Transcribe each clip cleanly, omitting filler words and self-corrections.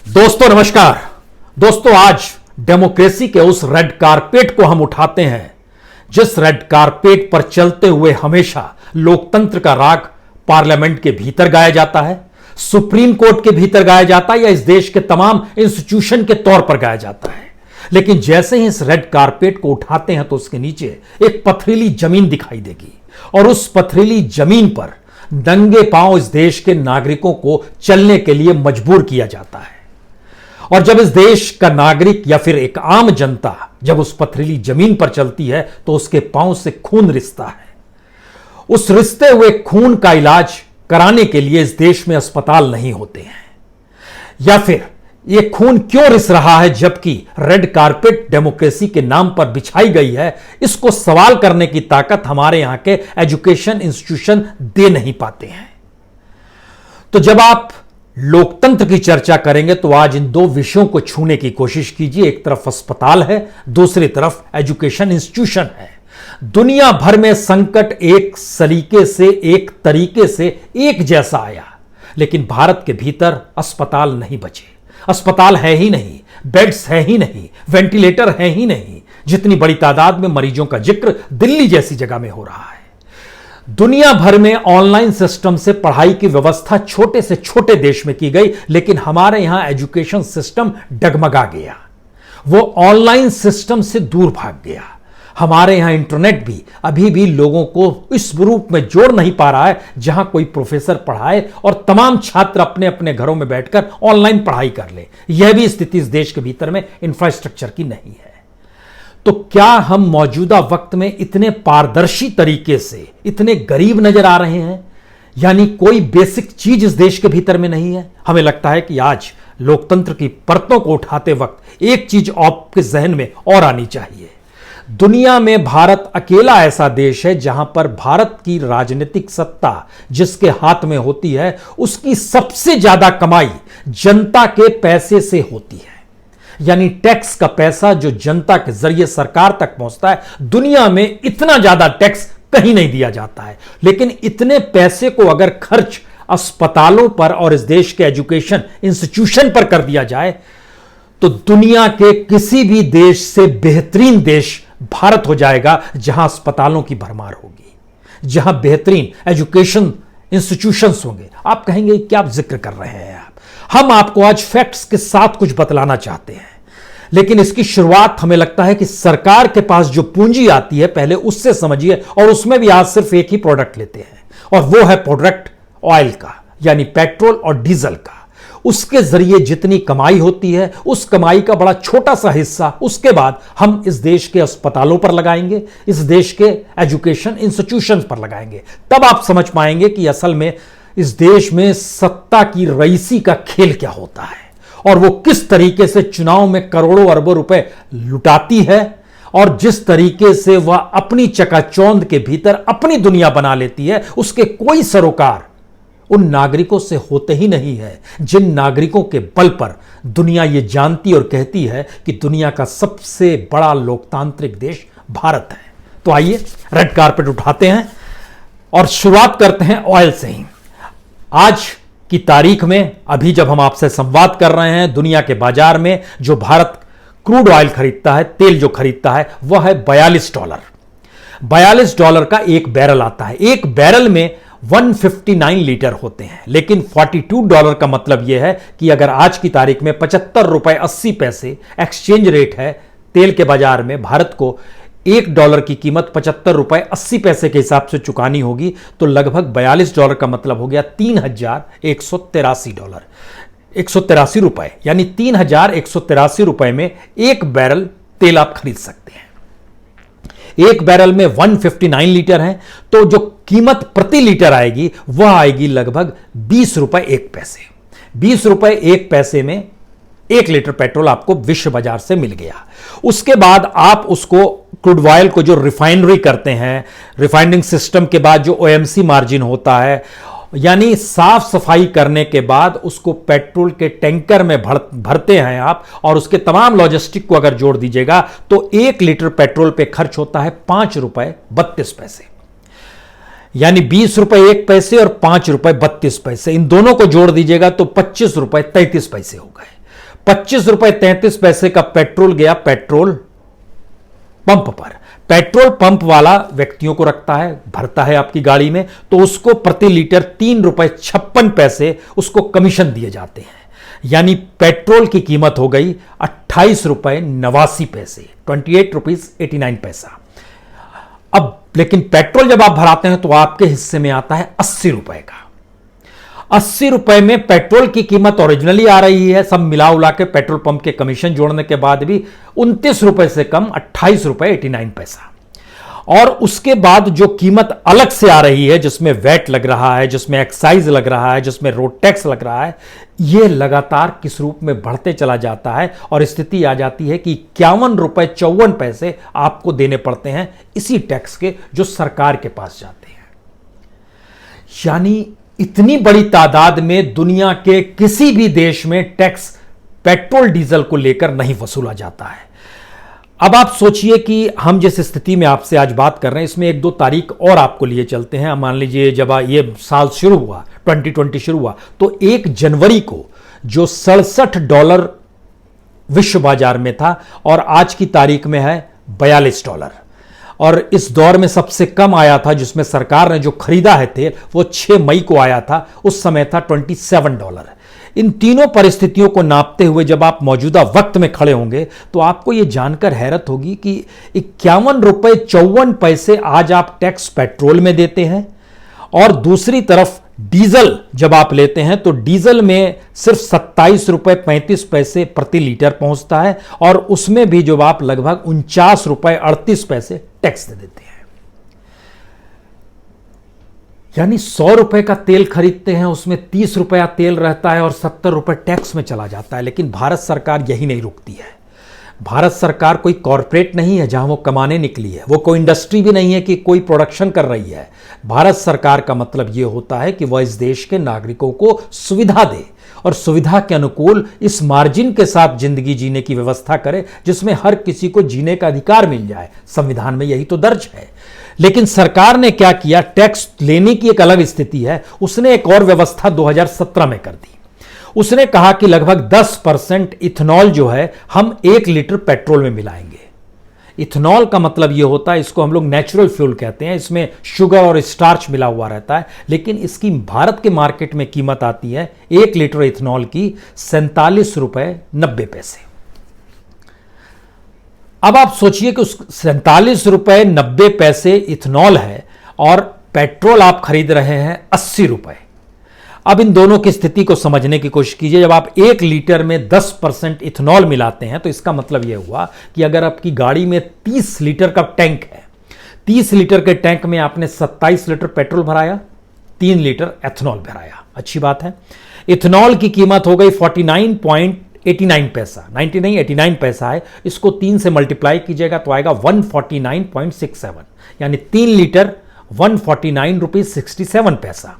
दोस्तों नमस्कार। दोस्तों आज डेमोक्रेसी के उस रेड कारपेट को हम उठाते हैं जिस रेड कारपेट पर चलते हुए हमेशा लोकतंत्र का राग पार्लियामेंट के भीतर गाया जाता है, सुप्रीम कोर्ट के भीतर गाया जाता है या इस देश के तमाम इंस्टीट्यूशन के तौर पर गाया जाता है। लेकिन जैसे ही इस रेड कारपेट को उठाते हैं तो उसके नीचे एक पथरीली जमीन दिखाई देगी और उस पथरीली जमीन पर नंगे पांव इस देश के नागरिकों को चलने के लिए मजबूर किया जाता है। और जब इस देश का नागरिक या फिर एक आम जनता जब उस पथरीली जमीन पर चलती है तो उसके पांव से खून रिसता है। उस रिसते हुए खून का इलाज कराने के लिए इस देश में अस्पताल नहीं होते हैं। या फिर यह खून क्यों रिस रहा है जबकि रेड कारपेट डेमोक्रेसी के नाम पर बिछाई गई है, इसको सवाल करने की ताकत हमारे यहां के एजुकेशन इंस्टीट्यूशन दे नहीं पाते हैं। तो जब आप लोकतंत्र की चर्चा करेंगे तो आज इन दो विषयों को छूने की कोशिश कीजिए। एक तरफ अस्पताल है, दूसरी तरफ एजुकेशन इंस्टीट्यूशन है। दुनिया भर में संकट एक सलीके से एक तरीके से एक जैसा आया, लेकिन भारत के भीतर अस्पताल नहीं बचे। अस्पताल है ही नहीं, बेड्स है ही नहीं, वेंटिलेटर है ही नहीं। जितनी बड़ी तादाद में मरीजों का जिक्र दिल्ली जैसी जगह में हो रहा है। दुनिया भर में ऑनलाइन सिस्टम से पढ़ाई की व्यवस्था छोटे से छोटे देश में की गई, लेकिन हमारे यहां एजुकेशन सिस्टम डगमगा गया, वो ऑनलाइन सिस्टम से दूर भाग गया। हमारे यहां इंटरनेट भी अभी भी लोगों को इस रूप में जोड़ नहीं पा रहा है जहां कोई प्रोफेसर पढ़ाए और तमाम छात्र अपने अपने घरों में बैठकर ऑनलाइन पढ़ाई कर ले। यह भी स्थिति इस देश के भीतर में इंफ्रास्ट्रक्चर की नहीं है। तो क्या हम मौजूदा वक्त में इतने पारदर्शी तरीके से इतने गरीब नजर आ रहे हैं? यानी कोई बेसिक चीज इस देश के भीतर में नहीं है। हमें लगता है कि आज लोकतंत्र की परतों को उठाते वक्त एक चीज आपके जहन में और आनी चाहिए। दुनिया में भारत अकेला ऐसा देश है जहां पर भारत की राजनीतिक सत्ता जिसके हाथ में होती है उसकी सबसे ज्यादा कमाई जनता के पैसे से होती है। यानी टैक्स का पैसा जो जनता के जरिए सरकार तक पहुंचता है। दुनिया में इतना ज्यादा टैक्स कहीं नहीं दिया जाता है, लेकिन इतने पैसे को अगर खर्च अस्पतालों पर और इस देश के एजुकेशन इंस्टीट्यूशन पर कर दिया जाए तो दुनिया के किसी भी देश से बेहतरीन देश भारत हो जाएगा, जहां अस्पतालों की भरमार होगी, जहां बेहतरीन एजुकेशन इंस्टीट्यूशंस होंगे। आप कहेंगे क्या जिक्र कर रहे हैं आप? हम आपको आज फैक्ट्स के साथ कुछ बतलाना चाहते हैं, लेकिन इसकी शुरुआत हमें लगता है कि सरकार के पास जो पूंजी आती है पहले उससे समझिए। और उसमें भी आज सिर्फ एक ही प्रोडक्ट लेते हैं और वो है प्रोडक्ट ऑयल का, यानी पेट्रोल और डीजल का। उसके जरिए जितनी कमाई होती है उस कमाई का बड़ा छोटा सा हिस्सा उसके बाद हम इस देश के अस्पतालों पर लगाएंगे, इस देश के एजुकेशन इंस्टीट्यूशंस पर लगाएंगे। तब आप समझ पाएंगे कि असल में इस देश में सत्ता की रईसी का खेल क्या होता है और वो किस तरीके से चुनाव में करोड़ों अरबों रुपए लुटाती है और जिस तरीके से वह अपनी चकाचौंध के भीतर अपनी दुनिया बना लेती है। उसके कोई सरोकार उन नागरिकों से होते ही नहीं है जिन नागरिकों के बल पर दुनिया ये जानती और कहती है कि दुनिया का सबसे बड़ा लोकतांत्रिक देश भारत है। तो आइए रेड कारपेट उठाते हैं और शुरुआत करते हैं ऑयल से ही। आज की तारीख में अभी जब हम आपसे संवाद कर रहे हैं, दुनिया के बाजार में जो भारत क्रूड ऑयल खरीदता है, तेल जो खरीदता है, वह है $42। $42 का एक बैरल आता है। एक बैरल में 159 लीटर होते हैं, लेकिन $42 का मतलब यह है कि अगर आज की तारीख में $75.80 एक्सचेंज रेट है तेल के बाजार में, भारत को $1 की कीमत $75.80 के हिसाब से चुकानी होगी, तो लगभग $42 का मतलब हो गया $3,183। 183 रुपए, यानी $3,183 में एक बैरल तेल आप खरीद सकते हैं। एक बैरल में 159 लीटर है, तो जो कीमत प्रति लीटर आएगी वह आएगी लगभग ₹20.01। ₹20.01 में 1 लीटर पेट्रोल आपको विश्व बाजार से मिल गया। उसके बाद आप उसको क्रूड ऑयल को जो रिफाइनरी करते हैं, रिफाइनिंग सिस्टम के बाद जो ओएमसी मार्जिन होता है, यानी साफ सफाई करने के बाद उसको पेट्रोल के टैंकर में भरते हैं आप, और उसके तमाम लॉजिस्टिक को अगर जोड़ दीजिएगा तो 1 लीटर पेट्रोल पे खर्च होता है ₹5.32। यानी ₹20.01 और ₹5.32, इन दोनों को जोड़ दीजिएगा तो ₹25.33 हो गए। 25.33 रुपए का पेट्रोल गया पेट्रोल पंप पर। पेट्रोल पंप वाला व्यक्तियों को रखता है, भरता है आपकी गाड़ी में, तो उसको प्रति लीटर 3.56 रुपए उसको कमीशन दिए जाते हैं। यानी पेट्रोल की कीमत हो गई 28.89 रुपए, 28.89 रुपीज। अब लेकिन पेट्रोल जब आप भराते हैं तो आपके हिस्से में आता है 80 रुपए का। 80 रुपए में पेट्रोल की कीमत ओरिजिनली आ रही है, सब मिला उला के पेट्रोल पंप के कमीशन जोड़ने के बाद भी 29 रुपए से कम 28.89 रुपए। और उसके बाद जो कीमत अलग से आ रही है, जिसमें वैट लग रहा है, जिसमें एक्साइज लग रहा है, जिसमें रोड टैक्स लग रहा है, यह लगातार किस रूप में बढ़ते चला जाता है और स्थिति आ जाती है कि 51.54 रुपए आपको देने पड़ते हैं इसी टैक्स के, जो सरकार के पास जाते हैं। यानी इतनी बड़ी तादाद में दुनिया के किसी भी देश में टैक्स पेट्रोल डीजल को लेकर नहीं वसूला जाता है। अब आप सोचिए कि हम जिस स्थिति में आपसे आज बात कर रहे हैं, इसमें एक दो तारीख और आपको लिए चलते हैं। मान लीजिए जब ये साल शुरू हुआ, 2020 शुरू हुआ, तो 1 जनवरी को जो $67 विश्व बाजार में था और आज की तारीख में है $42। और इस दौर में सबसे कम आया था, जिसमें सरकार ने जो खरीदा है तेल, वो 6 मई को आया था, उस समय था $27। इन तीनों परिस्थितियों को नापते हुए जब आप मौजूदा वक्त में खड़े होंगे तो आपको यह जानकर हैरत होगी कि 51.54 रुपए आज आप टैक्स पेट्रोल में देते हैं, और दूसरी तरफ डीजल जब आप लेते हैं तो डीजल में सिर्फ 27.35 रुपए प्रति लीटर पहुंचता है, और उसमें भी जो आप लगभग 49.38 रुपए टैक्स दे देते हैं। यानी 100 रुपए का तेल खरीदते हैं, उसमें 30 रुपया तेल रहता है और 70 रुपए टैक्स में चला जाता है। लेकिन भारत सरकार यही नहीं रुकती है। भारत सरकार कोई कॉरपोरेट नहीं है जहां वो कमाने निकली है, वो कोई इंडस्ट्री भी नहीं है कि कोई प्रोडक्शन कर रही है। भारत सरकार का मतलब ये होता है कि वह इस देश के नागरिकों को सुविधा दे और सुविधा के अनुकूल इस मार्जिन के साथ जिंदगी जीने की व्यवस्था करे, जिसमें हर किसी को जीने का अधिकार मिल जाए। संविधान में यही तो दर्ज है। लेकिन सरकार ने क्या किया, टैक्स लेने की एक अलग स्थिति है, उसने एक और व्यवस्था 2017 में कर दी। उसने कहा कि लगभग 10% इथेनॉल जो है हम 1 लीटर पेट्रोल में मिलाएंगे। इथेनॉल का मतलब यह होता है, इसको हम लोग नेचुरल फ्यूल कहते हैं, इसमें शुगर और स्टार्च मिला हुआ रहता है। लेकिन इसकी भारत के मार्केट में कीमत आती है 1 लीटर इथेनॉल की $47.90। अब आप सोचिए कि उस $47.90 इथेनॉल है और पेट्रोल आप खरीद रहे हैं 80 रुपए। अब इन दोनों की स्थिति को समझने की कोशिश कीजिए। जब आप 1 लीटर में 10% इथेनॉल मिलाते हैं तो इसका मतलब यह हुआ कि अगर आपकी गाड़ी में 30 लीटर का टैंक है, 30 लीटर के टैंक में आपने 27 लीटर पेट्रोल भराया, 3 लीटर एथेनॉल भराया। अच्छी बात है। इथेनॉल की कीमत हो गई 89 पैसा है। इसको 3 से मल्टीप्लाई कीजिएगा तो आएगा 149.67, यानी 3 लीटर 149.67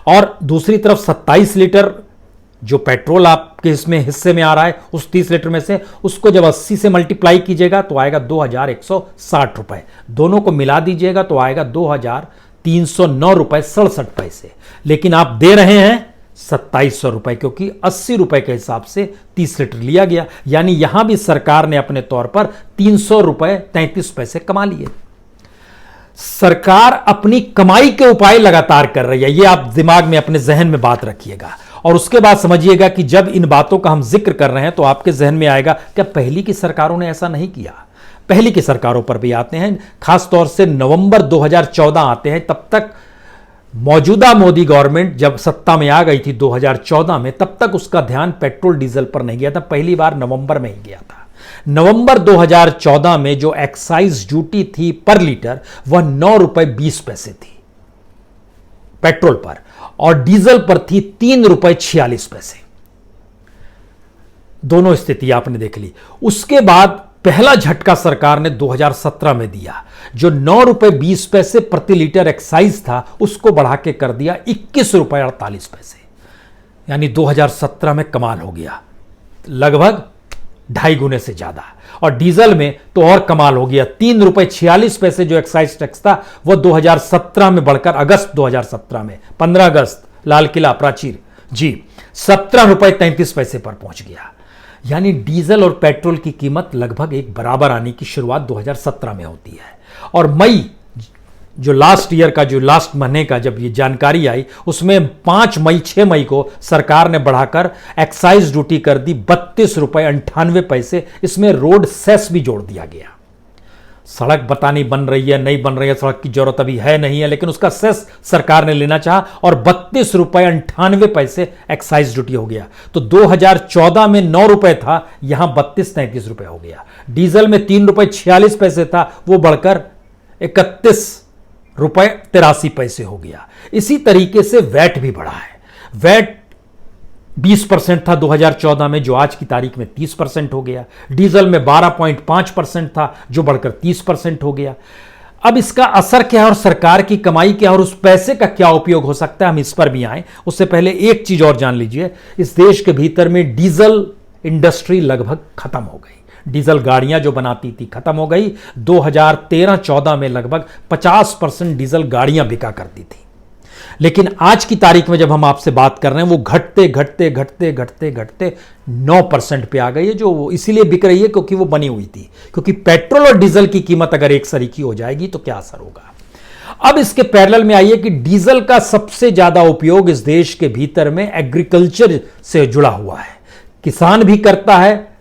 और दूसरी तरफ 27 लीटर जो पेट्रोल आपके इसमें हिस्से में आ रहा है, उस 30 लीटर में से उसको जब 80 से मल्टीप्लाई कीजिएगा तो आएगा 2160 रुपए। दोनों को मिला दीजिएगा तो आएगा 2309 रुपए 67 पैसे। लेकिन आप दे रहे हैं 2700 रुपए, क्योंकि 80 रुपए के हिसाब से 30 लीटर लिया गया। यानी यहां भी सरकार ने अपने तौर पर 300 रुपए 33 पैसे कमा लिए। सरकार अपनी कमाई के उपाय लगातार कर रही है, यह आप दिमाग में अपने जहन में बात रखिएगा। और उसके बाद समझिएगा कि जब इन बातों का हम जिक्र कर रहे हैं तो आपके जहन में आएगा क्या पहली की सरकारों ने ऐसा नहीं किया। पहली की सरकारों पर भी आते हैं, खासतौर से नवंबर 2014 आते हैं। तब तक मौजूदा मोदी गवर्नमेंट जब सत्ता में आ गई थी 2014 में, तब तक उसका ध्यान पेट्रोल डीजल पर नहीं गया था। पहली बार नवंबर में ही गया था। नवंबर 2014 में जो एक्साइज ड्यूटी थी पर लीटर वह 9 रुपए 20 पैसे थी पेट्रोल पर, और डीजल पर थी 3 रुपए 46 पैसे। दोनों स्थिति आपने देख ली। उसके बाद पहला झटका सरकार ने 2017 में दिया, जो 9 रुपए 20 पैसे प्रति लीटर एक्साइज था उसको बढ़ा के कर दिया 21 रुपए 48 पैसे। यानी 2017 में कमाल हो गया, लगभग 2.5 गुने से ज्यादा। और डीजल में तो और कमाल हो गया, 3 रुपए 46 पैसे जो एक्साइज टैक्स था वह 2017 में बढ़कर अगस्त 2017 में 15 अगस्त लाल किला प्राचीर जी 17 रुपए 33 पैसे पर पहुंच गया। यानी डीजल और पेट्रोल की कीमत लगभग एक बराबर आने की शुरुआत 2017 में होती है। और मई जो लास्ट महीने का जब ये जानकारी आई, उसमें 6 मई को सरकार ने बढ़ाकर एक्साइज ड्यूटी कर दी 32 रुपए 98 पैसे। इसमें रोड सेस भी जोड़ दिया गया। सड़क पता नहीं बन रही है नहीं बन रही है, सड़क की जरूरत अभी है नहीं है, लेकिन उसका सेस सरकार ने लेना चाहा और 32 रुपए 98 पैसे एक्साइज ड्यूटी हो गया। तो 2014 में 9 रुपए था, यहां 32-33 रुपए हो गया। डीजल में 3 रुपए 46 पैसे था, वो बढ़कर 31 रुपए 83 पैसे हो गया। इसी तरीके से वैट भी बढ़ा है। वैट 20% था 2014 में, जो आज की तारीख में 30% हो गया। डीजल में 12.5% था, जो बढ़कर 30% हो गया। अब इसका असर क्या है और सरकार की कमाई क्या है और उस पैसे का क्या उपयोग हो सकता है, हम इस पर भी आए। उससे पहले एक चीज और जान लीजिए, इस देश के भीतर में डीजल इंडस्ट्री लगभग खत्म हो गई। डीजल गाड़ियां जो बनाती थी खत्म हो गई। 2013-14 में लगभग 50% डीजल गाड़ियां बिका करती थी। लेकिन आज की तारीख में जब हम आपसे बात कर रहे हैं, वो घटते घटते घटते घटते घटते 9% पे आ गई है, जो वो इसीलिए बिक रही है क्योंकि वो बनी हुई थी। क्योंकि पेट्रोल और डीजल की कीमत अगर एक सरीकी हो जाएगी तो क्या असर होगा। अब इसके पैरेलल में आइए कि डीजल का सबसे ज्यादा उपयोग इस देश के भीतर में एग्रीकल्चर से जुड़ा हुआ है। किसान भी करता है,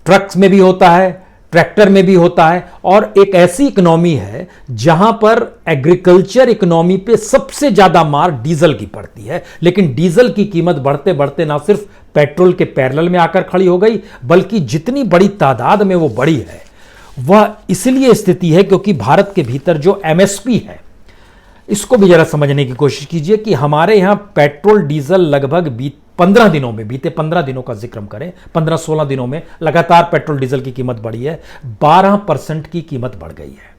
ट्रक्स में भी होता है, ट्रैक्टर में भी होता है। और एक ऐसी इकोनॉमी है जहां पर एग्रीकल्चर इकोनॉमी पे सबसे ज्यादा मार डीजल की पड़ती है। लेकिन डीजल की कीमत बढ़ते बढ़ते ना सिर्फ पेट्रोल के पैरेलल में आकर खड़ी हो गई, बल्कि जितनी बड़ी तादाद में वो बढ़ी है वह इसलिए स्थिति है क्योंकि भारत के भीतर जो एमएसपी है, इसको भी जरा समझने की कोशिश कीजिए कि हमारे यहां पेट्रोल डीजल लगभग बीते 15 दिनों का जिक्र हम करें, 15-16 दिनों में लगातार पेट्रोल डीजल की कीमत बढ़ी है। 12% की कीमत बढ़ गई है।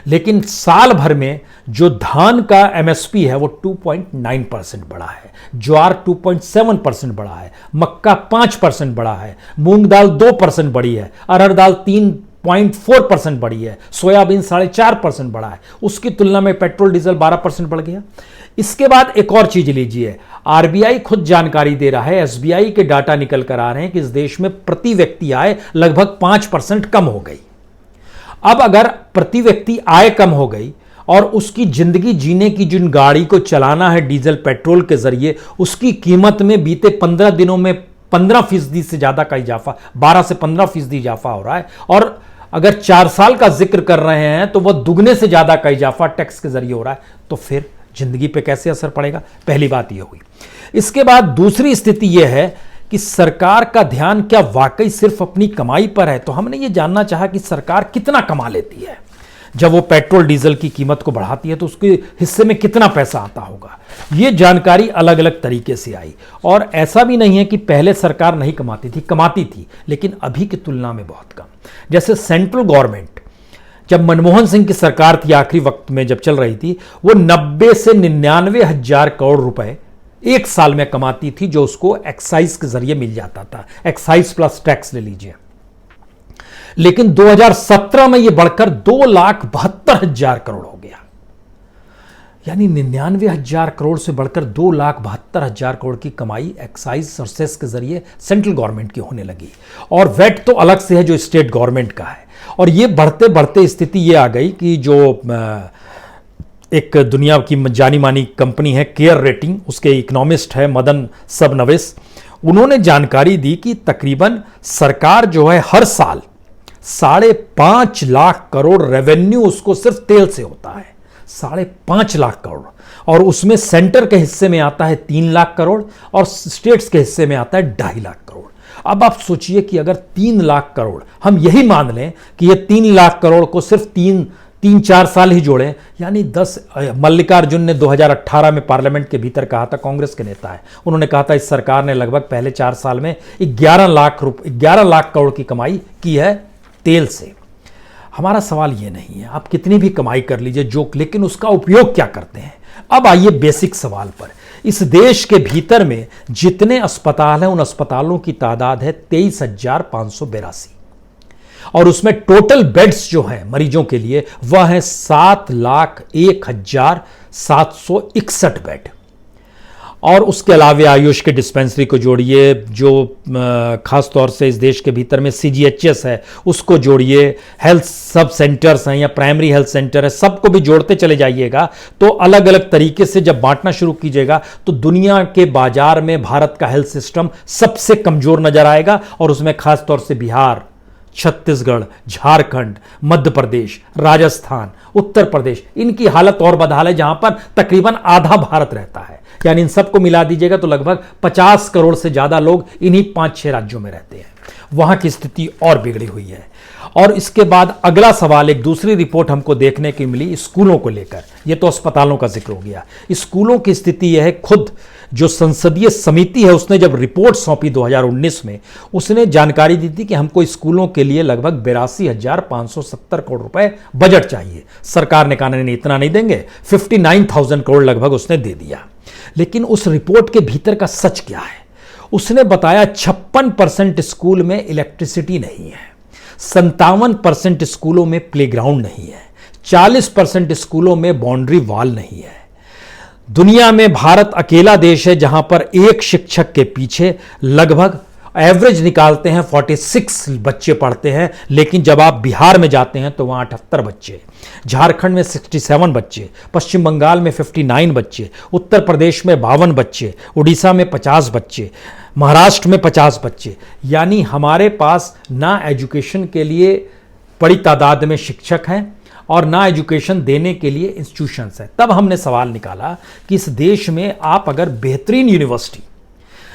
लेकिन साल भर में जो धान का एमएसपी है वो 2.9% बढ़ा है, ज्वार 2.7% बढ़ा है, मक्का 5% बढ़ा है, मूंग दाल 2% बढ़ी है, अरहर दाल 3.4% बढ़ी है, सोयाबीन 4.5% बढ़ा है। उसकी तुलना में पेट्रोल डीजल 12% बढ़ गया। इसके बाद एक और चीज लीजिए, आरबीआई खुद जानकारी दे रहा है, एसबीआई के डाटा निकल कर आ रहे हैं कि इस देश में प्रति व्यक्ति आय लगभग 5% कम हो गई। अब अगर प्रति व्यक्ति आय कम हो गई और उसकी जिंदगी जीने की जिन गाड़ी को चलाना है डीजल पेट्रोल के जरिए, उसकी कीमत में बीते 15 दिनों में 15% से ज्यादा का इजाफा, 12 से 15% इजाफा हो रहा है। और अगर 4 साल का जिक्र कर रहे हैं तो वह दुगने से ज्यादा का इजाफा टैक्स के जरिए हो रहा है। तो फिर जिंदगी पे कैसे असर पड़ेगा, पहली बात यह हुई। इसके बाद दूसरी स्थिति यह है कि सरकार का ध्यान क्या वाकई सिर्फ अपनी कमाई पर है। तो हमने यह जानना चाहा कि सरकार कितना कमा लेती है जब वो पेट्रोल डीजल की कीमत को बढ़ाती है, तो उसके हिस्से में कितना पैसा आता होगा। यह जानकारी अलग अलग तरीके से आई। और ऐसा भी नहीं है कि पहले सरकार नहीं कमाती थी, लेकिन अभी की तुलना में बहुत कम। जैसे सेंट्रल गवर्नमेंट जब मनमोहन सिंह की सरकार थी, आखिरी वक्त में जब चल रही थी, वो 90 से 99 हजार करोड़ रुपए एक साल में कमाती थी, जो उसको एक्साइज के जरिए मिल जाता था। एक्साइज प्लस टैक्स ले लीजिए। लेकिन 2017 में यह बढ़कर 2,72,000 करोड़ हो गया। यानी 99,000 करोड़ से बढ़कर 2,72,000 करोड़ की कमाई एक्साइज और सेस के जरिए सेंट्रल गवर्नमेंट की होने लगी। और वेट तो अलग से है जो स्टेट गवर्नमेंट का है। और ये बढ़ते बढ़ते स्थिति ये आ गई कि जो एक दुनिया की जानी मानी कंपनी है केयर रेटिंग, उसके इकोनॉमिस्ट है मदन सबनवेस, उन्होंने जानकारी दी कि तकरीबन सरकार जो है हर साल 5.5 लाख करोड़ रेवेन्यू उसको सिर्फ तेल से होता है। 5.5 लाख करोड़। और उसमें सेंटर के हिस्से में आता है 3 लाख करोड़ और स्टेट्स के हिस्से में आता है 2.5 लाख करोड़। अब आप सोचिए कि अगर 3 लाख करोड़, हम यही मान लें कि ये 3 लाख करोड़ को सिर्फ 3-4 साल ही जोड़ें, यानी 10। मल्लिकार्जुन ने 2018 में पार्लियामेंट के भीतर कहा था, कांग्रेस के नेता है, उन्होंने कहा था इस सरकार ने लगभग पहले 4 साल में 11 लाख करोड़ की कमाई की है तेल से। हमारा सवाल ये नहीं है आप कितनी भी कमाई कर लीजिए लेकिन उसका उपयोग क्या करते हैं। अब आइए बेसिक सवाल पर। इस देश के भीतर में जितने अस्पताल हैं उन अस्पतालों की तादाद है 23,582 और उसमें टोटल बेड्स जो हैं मरीजों के लिए वह है 7,01,761 बेड। और उसके अलावा आयुष के डिस्पेंसरी को जोड़िए, जो खास तौर से इस देश के भीतर में CGHS है उसको जोड़िए, हेल्थ सब सेंटर्स हैं या प्राइमरी हेल्थ सेंटर है, सबको भी जोड़ते चले जाइएगा। तो अलग अलग तरीके से जब बांटना शुरू कीजिएगा तो दुनिया के बाजार में भारत का हेल्थ सिस्टम सबसे कमजोर नजर आएगा, और उसमें खास तौर से बिहार, छत्तीसगढ़, झारखंड, मध्य प्रदेश, राजस्थान, उत्तर प्रदेश, इनकी हालत और बदहाल है, जहां पर तकरीबन आधा भारत रहता है। यानी इन सबको मिला दीजिएगा तो लगभग 50 करोड़ से ज्यादा लोग इन्हीं 5-6 राज्यों में रहते हैं। वहां की स्थिति और बिगड़ी हुई है। और इसके बाद अगला सवाल, एक दूसरी रिपोर्ट हमको देखने की मिली स्कूलों को लेकर। यह तो अस्पतालों का जिक्र हो गया, स्कूलों की स्थिति यह है। खुद जो संसदीय समिति है उसने जब रिपोर्ट सौंपी 2019 में, उसने जानकारी दी थी कि हमको स्कूलों के लिए लगभग 82,570 करोड़ रुपए बजट चाहिए। सरकार ने कहा नहीं, इतना नहीं देंगे, 59,000 करोड़ लगभग उसने दे दिया। लेकिन उस रिपोर्ट के भीतर का सच क्या है? उसने बताया 56% स्कूल में इलेक्ट्रिसिटी नहीं है, 57% स्कूलों में प्लेग्राउंड नहीं है, 40% स्कूलों में बाउंड्री वॉल नहीं है। दुनिया में भारत अकेला देश है जहां पर एक शिक्षक के पीछे लगभग एवरेज निकालते हैं 46 बच्चे पढ़ते हैं, लेकिन जब आप बिहार में जाते हैं तो वहां 78 बच्चे, झारखंड में 67 बच्चे, पश्चिम बंगाल में 59 बच्चे, उत्तर प्रदेश में 52 बच्चे, उड़ीसा में 50 बच्चे, महाराष्ट्र में 50 बच्चे। यानी हमारे पास ना एजुकेशन के लिए बड़ी तादाद में शिक्षक हैं और ना एजुकेशन देने के लिए इंस्टीट्यूशंस हैं। तब हमने सवाल निकाला कि इस देश में आप अगर बेहतरीन यूनिवर्सिटी,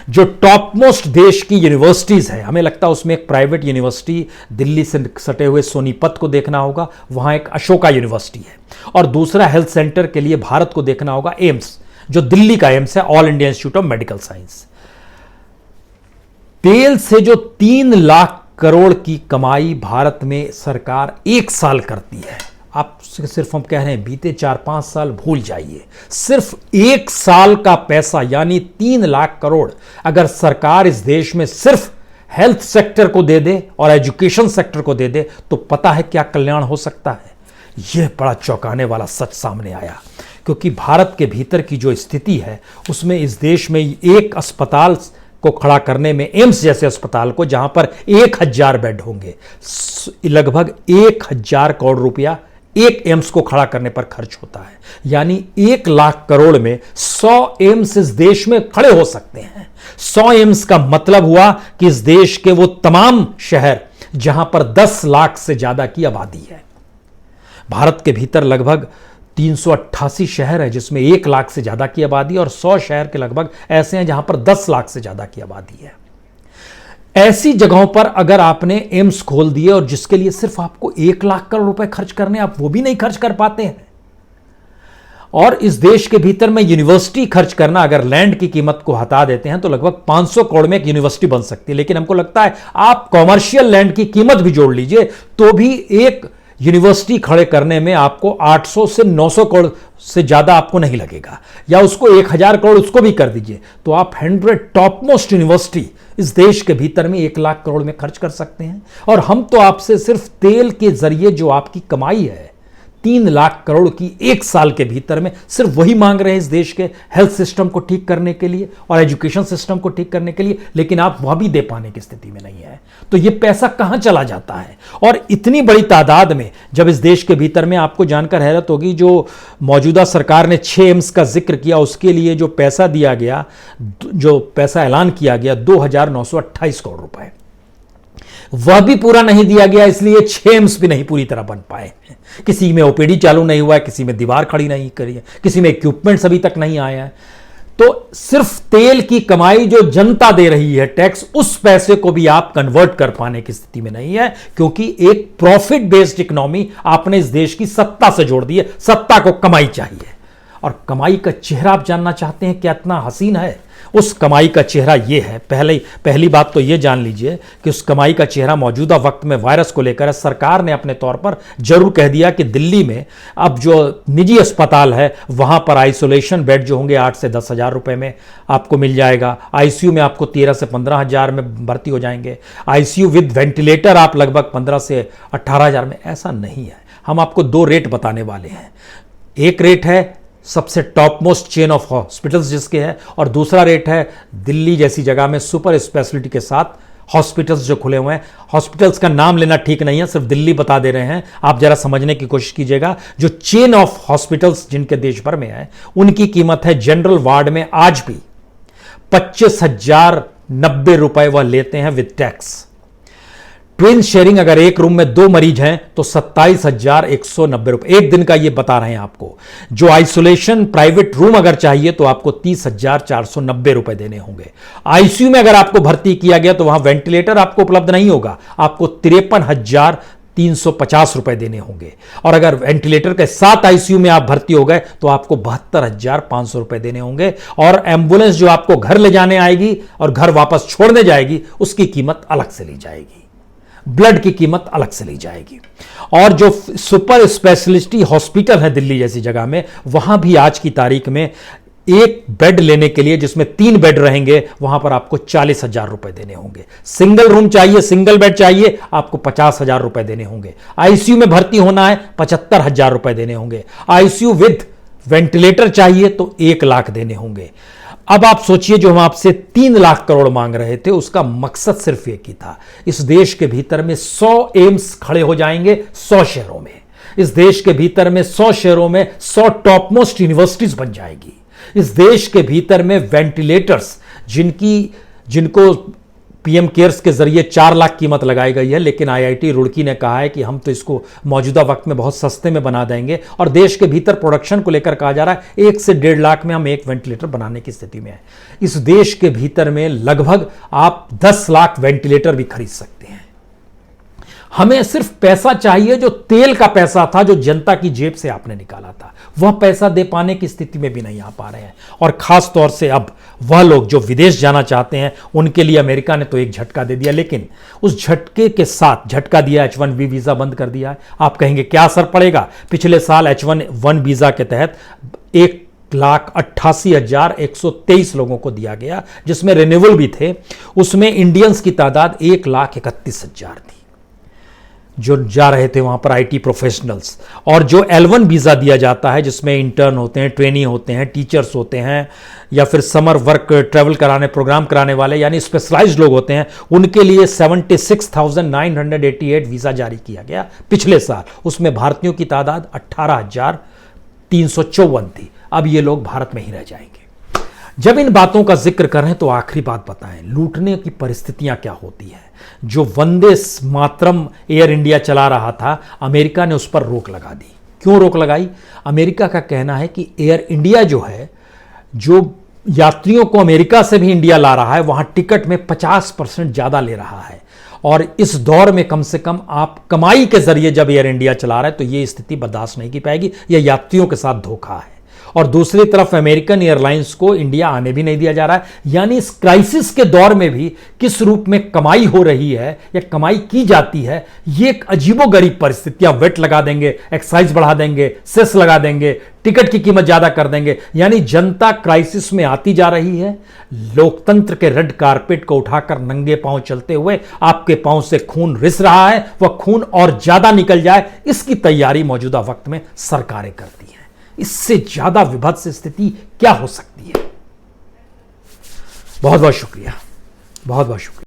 जो टॉप मोस्ट देश की यूनिवर्सिटीज है, हमें लगता है उसमें एक प्राइवेट यूनिवर्सिटी दिल्ली से सटे हुए सोनीपत को देखना होगा, वहां एक अशोका यूनिवर्सिटी है, और दूसरा हेल्थ सेंटर के लिए भारत को देखना होगा एम्स, जो दिल्ली का एम्स है, all India institute of medical science. तेल से जो 3 लाख करोड़ की कमाई भारत में सरकार एक साल करती है, आप सिर्फ हम कह रहे हैं बीते 4-5 साल भूल जाइए, सिर्फ एक साल का पैसा यानी 3 लाख करोड़ अगर सरकार इस देश में सिर्फ हेल्थ सेक्टर को दे दे और एजुकेशन सेक्टर को दे दे तो पता है क्या कल्याण हो सकता है। यह बड़ा चौंकाने वाला सच सामने आया, क्योंकि भारत के भीतर की जो स्थिति है उसमें इस देश में एक अस्पताल को खड़ा करने में, एम्स जैसे अस्पताल को जहां पर 1000 बेड होंगे, लगभग 1000 करोड़ रुपया एक एम्स को खड़ा करने पर खर्च होता है। यानी 1 लाख करोड़ में 100 एम्स इस देश में खड़े हो सकते हैं। 100 एम्स का मतलब हुआ कि इस देश के वो तमाम शहर जहां पर 10 लाख से ज्यादा की आबादी है। भारत के भीतर लगभग 388 शहर है जिसमें 1 लाख से ज्यादा की आबादी, और 100 शहर के लगभग ऐसे हैं जहां पर 10 लाख से ज्यादा की आबादी है। ऐसी जगहों पर अगर आपने एम्स खोल दिए और जिसके लिए सिर्फ आपको 1 लाख करोड़ रुपए खर्च करने, आप वो भी नहीं खर्च कर पाते हैं। और इस देश के भीतर में यूनिवर्सिटी खर्च करना, अगर लैंड की कीमत को हटा देते हैं तो लगभग 500 करोड़ में एक यूनिवर्सिटी बन सकती है। लेकिन हमको लगता है आप कॉमर्शियल लैंड की कीमत भी जोड़ लीजिए तो भी एक यूनिवर्सिटी खड़े करने में आपको 800 से 900 करोड़ से ज्यादा आपको नहीं लगेगा, या उसको 1000 करोड़ उसको भी कर दीजिए तो आप 100 टॉप मोस्ट यूनिवर्सिटी इस देश के भीतर में 1 लाख करोड़ में खर्च कर सकते हैं। और हम तो आपसे सिर्फ तेल के जरिए जो आपकी कमाई है 3 लाख करोड़ की 1 साल के भीतर में, सिर्फ वही मांग रहे हैं इस देश के हेल्थ सिस्टम को ठीक करने के लिए और एजुकेशन सिस्टम को ठीक करने के लिए, लेकिन आप वह भी दे पाने की स्थिति में नहीं है। तो यह पैसा कहां चला जाता है? और इतनी बड़ी तादाद में जब इस देश के भीतर में, आपको जानकर हैरत होगी, जो मौजूदा सरकार ने 6 एम्स का जिक्र किया उसके लिए जो पैसा दिया गया, जो पैसा ऐलान किया गया 2,928 करोड़ रुपए, वह भी पूरा नहीं दिया गया, इसलिए 6 एम्स भी नहीं पूरी तरह बन पाए। किसी में ओपीडी चालू नहीं हुआ है, किसी में दीवार खड़ी नहीं करी है, किसी में इक्विपमेंट्स अभी तक नहीं आया है। तो सिर्फ तेल की कमाई जो जनता दे रही है टैक्स, उस पैसे को भी आप कन्वर्ट कर पाने की स्थिति में नहीं है, क्योंकि एक प्रॉफिट बेस्ड इकोनॉमी आपने इस देश की सत्ता से जोड़ दी है। सत्ता को कमाई चाहिए, और कमाई का चेहरा आप जानना चाहते हैं क्या इतना हसीन है? उस कमाई का चेहरा यह है। पहली बात तो यह जान लीजिए कि उस कमाई का चेहरा मौजूदा वक्त में वायरस को लेकर है। सरकार ने अपने तौर पर जरूर कह दिया कि दिल्ली में अब जो निजी अस्पताल है वहां पर आइसोलेशन बेड जो होंगे 8 से 10 हजार रुपए में आपको मिल जाएगा। आईसीयू में आपको 13 से 15 हजार में भर्ती हो जाएंगे। आईसीयू विद वेंटिलेटर आप लगभग 15 से 18 हजार में। ऐसा नहीं है। हम आपको 2 रेट बताने वाले हैं। एक रेट है सबसे top most chain of hospitals जिसके है, और दूसरा रेट है दिल्ली जैसी जगह में सुपर स्पेशलिटी के साथ हॉस्पिटल्स जो खुले हुए हैं। हॉस्पिटल्स का नाम लेना ठीक नहीं है, सिर्फ दिल्ली बता दे रहे हैं, आप जरा समझने की कोशिश कीजिएगा। जो चेन ऑफ हॉस्पिटल्स जिनके देश भर में है, उनकी कीमत है जनरल वार्ड में आज भी 25,090 रुपए वह लेते हैं विद टैक्स। ट्विन शेयरिंग अगर एक रूम में 2 मरीज हैं तो 27,190 रुपए एक दिन का, ये बता रहे हैं आपको। जो आइसोलेशन प्राइवेट रूम अगर चाहिए तो आपको 30,490 रुपए देने होंगे। आईसीयू में अगर आपको भर्ती किया गया तो वहां वेंटिलेटर आपको उपलब्ध नहीं होगा, आपको 53,350 रुपए देने होंगे। और अगर वेंटिलेटर के साथ आईसीयू में आप भर्ती हो गए तो आपको 72,500 रुपए देने होंगे। और एम्बुलेंस जो आपको घर ले जाने आएगी और घर वापस छोड़ने जाएगी, उसकी कीमत अलग से ली जाएगी, ब्लड की कीमत अलग से ली जाएगी। और जो सुपर स्पेशलिटी हॉस्पिटल है दिल्ली जैसी जगह में, वहां भी आज की तारीख में एक बेड लेने के लिए, जिसमें 3 बेड रहेंगे, वहां पर आपको 40,000 रुपए देने होंगे। सिंगल रूम चाहिए, सिंगल बेड चाहिए, आपको 50,000 रुपए देने होंगे। आईसीयू में भर्ती होना है, 75,000 रुपए देने होंगे। आईसीयू विद वेंटिलेटर चाहिए तो 1 लाख देने होंगे। अब आप सोचिए, जो हम आपसे 3 लाख करोड़ मांग रहे थे, उसका मकसद सिर्फ एक ही था, इस देश के भीतर में 100 एम्स खड़े हो जाएंगे 100 शहरों में। इस देश के भीतर में 100 शहरों में 100 टॉप मोस्ट यूनिवर्सिटीज बन जाएगी। इस देश के भीतर में वेंटिलेटर्स जिनको पीएम केयर्स के जरिए 4 लाख कीमत लगाई गई है, लेकिन आईआईटी रुड़की ने कहा है कि हम तो इसको मौजूदा वक्त में बहुत सस्ते में बना देंगे। और देश के भीतर प्रोडक्शन को लेकर कहा जा रहा है 1 से 1.5 लाख में हम एक वेंटिलेटर बनाने की स्थिति में है। इस देश के भीतर में लगभग आप 10 लाख वेंटिलेटर भी खरीद सकते हैं। हमें सिर्फ पैसा चाहिए, जो तेल का पैसा था, जो जनता की जेब से आपने निकाला था, वह पैसा दे पाने की स्थिति में भी नहीं आ पा रहे हैं। और खास तौर से अब वह लोग जो विदेश जाना चाहते हैं, उनके लिए अमेरिका ने तो एक झटका दे दिया, लेकिन उस झटके के साथ झटका दिया, H1B वीजा बंद कर दिया है। आप कहेंगे क्या असर पड़ेगा? पिछले साल H1 वीजा के तहत 1,88,123 लोगों को दिया गया, जिसमें रिन्यूअल भी थे। उसमें इंडियंस की तादाद 1,31,000 थी जो जा रहे थे वहां पर, आईटी प्रोफेशनल्स। और जो L1 वीजा दिया जाता है, जिसमें इंटर्न होते हैं, ट्रेनी होते हैं, टीचर्स होते हैं, या फिर समर वर्क ट्रैवल कराने, प्रोग्राम कराने वाले, यानी स्पेशलाइज्ड लोग होते हैं, उनके लिए 76,988 वीजा जारी किया गया पिछले साल। उसमें भारतीयों की तादाद 18,354 थी। अब ये लोग भारत में ही रह जाएंगे। जब इन बातों का जिक्र करें तो आखिरी बात बताएं, लूटने की परिस्थितियां क्या होती हैं। जो वंदे मातरम एयर इंडिया चला रहा था, अमेरिका ने उस पर रोक लगा दी। क्यों रोक लगाई? अमेरिका का कहना है कि एयर इंडिया जो है, जो यात्रियों को अमेरिका से भी इंडिया ला रहा है, वहां टिकट में 50% ज्यादा ले रहा है। और इस दौर में कम से कम आप कमाई के जरिए जब एयर इंडिया चला रहा है तो यह स्थिति बर्दाश्त नहीं की पाएगी। यह यात्रियों के साथ धोखा है। और दूसरी तरफ अमेरिकन एयरलाइंस को इंडिया आने भी नहीं दिया जा रहा है। यानी इस क्राइसिस के दौर में भी किस रूप में कमाई हो रही है या कमाई की जाती है, ये एक अजीबोगरीब परिस्थितियां। वेट लगा देंगे, एक्साइज बढ़ा देंगे, सेस लगा देंगे, टिकट की कीमत ज्यादा कर देंगे। यानी जनता क्राइसिस में आती जा रही है। लोकतंत्र के रेड कारपेट को उठाकर नंगे पांव चलते हुए आपके पांव से खून रिस रहा है, वह खून और ज्यादा निकल जाए, इसकी तैयारी मौजूदा वक्त में सरकारें करती हैं। इससे ज्यादा विभत्स स्थिति क्या हो सकती है? बहुत बहुत शुक्रिया, बहुत बहुत शुक्रिया।